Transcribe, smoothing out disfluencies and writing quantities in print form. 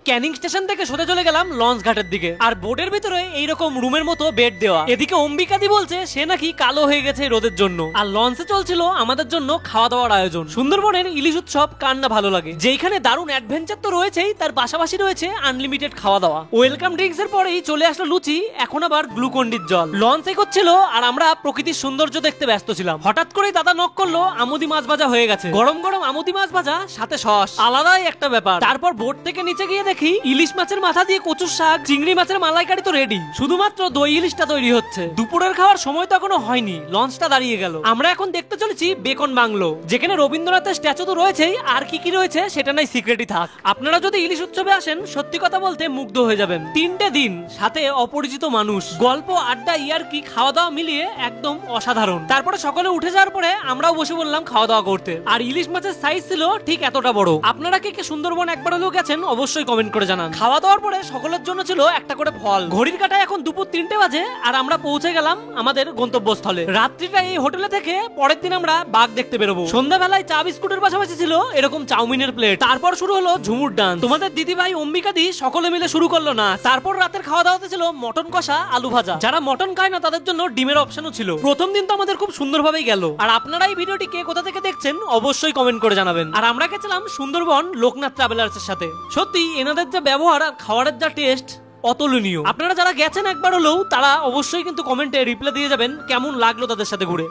Canning station থেকে সোজা চলে গেলাম লঞ্চ ঘাটের দিকে। আর বোটের ভিতরে এইরকম রুমের মতো বেড দেওয়া। এদিকে অম্বিকাদি বলছে সে নাকি কালো হয়ে গেছে রোদের জন্য। আর লঞ্চে চলছিল আমাদের জন্য খাওয়া দাওয়ার আয়োজন। সুন্দরবনের ইলিশ উৎসব কার না ভালো লাগে, যেখানে দারুণ অ্যাডভেঞ্চার তো রয়েছেই, তার পাশাপাশি রয়েছে আনলিমিটেড খাওয়া দাওয়া। ওয়েলকাম ড্রিঙ্কস এর পরেই চলে আসলো লুচি, এখন আবার গ্লুকন্ডির জল। লঞ্চ এগোচ্ছিল আর আমরা প্রকৃতির সৌন্দর্য দেখতে ব্যস্ত ছিলাম। হঠাৎ করেই দাদা নক করলো, আমুদি মাছ ভাজা হয়ে গেছে। গরম গরম আমুদি মাছ ভাজা সাথে সস, আলাদাই একটা ব্যাপার। তারপর বোট থেকে নিচে গিয়ে দেখি ইলিশ মাছের মাথা দিয়ে কচুর শাক, চিংড়ি মাছের মালাইকারি তো রেডি, শুধুমাত্র দই ইলিশটা তৈরি হচ্ছে। দুপুরের খাওয়ার সময় তো এখনো হয়নি, লঞ্চটা দাঁড়িয়ে গেল। আমরা এখন দেখতে চলেছি বেকন বাংলো, যেখানে রবীন্দ্রনাথের স্ট্যাচু তো রয়েছেই, আর কি কি রয়েছে সেটা নাই সিক্রেটই থাক। আপনারা যদি ইলিশ উৎসবে আসেন সত্যি কথা বলতে মুগ্ধ হয়ে যাবেন। 3টে দিন, সাথে অপরিচিত মানুষ, গল্প, আড্ডা, ইয়ার্কি, খাওয়া দাওয়া মিলিয়ে একদম অসাধারণ। তারপরে সকলে উঠে যাওয়ার পরে আমরাও বসে বললাম খাওয়া দাওয়া করতে। আর ইলিশ মাছের সাইজ ছিল ঠিক এতটা বড়। আপনারা কে কে সুন্দরবন একবার হলেও গেছেন অবশ্যই কমেন্ট করে জানান। খাওয়া দাওয়ার পরে সকলের জন্য ছিল একটা করে ফল। ঘড়ির কাঁটায় এখন দুপুর 3টে বাজে আর আমরা পৌঁছে গেলাম আমাদের গন্তব্যস্থলে। রাত্রিটা এই হোটেলে থেকে পরের দিন আমরা বাঘ দেখতে বেরোবো। সন্ধ্যাবেলায় চা বিস্কুটের পাশাপাশি ছিল এরকম চাউমিনের প্লেট। তারপর শুরু হলো ঝুমুর ডান্স। তোমাদের দিদিভাই অম্বিকাদি সকলে মিলে শুরু করলো না। তারপর রাতের খাওয়া দাওয়াতে ছিল মটন কষা, আলু ভাজা। যারা মটন খায় না তাদের জন্য ডিমের অপশনও ছিল। প্রথম দিন তো আমাদের খুব সুন্দরভাবেই গেল। আর আপনারা এই ভিডিওটি কে কোথা থেকে দেখছেন অবশ্যই কমেন্ট করে জানাবেন। আর আমরা গেছিলাম সুন্দরবন লোকনাথ ট্রাভেলার্স এর সাথে। সত্যি এনাদের যা ব্যবহার আর খাবারের যা টেস্ট অতুলনীয়। আপনারা যারা গেছেন একবার হলেও তারা অবশ্যই কিন্তু কমেন্টে রিপ্লাই দিয়ে যাবেন কেমন লাগলো তাদের সাথে ঘুরে।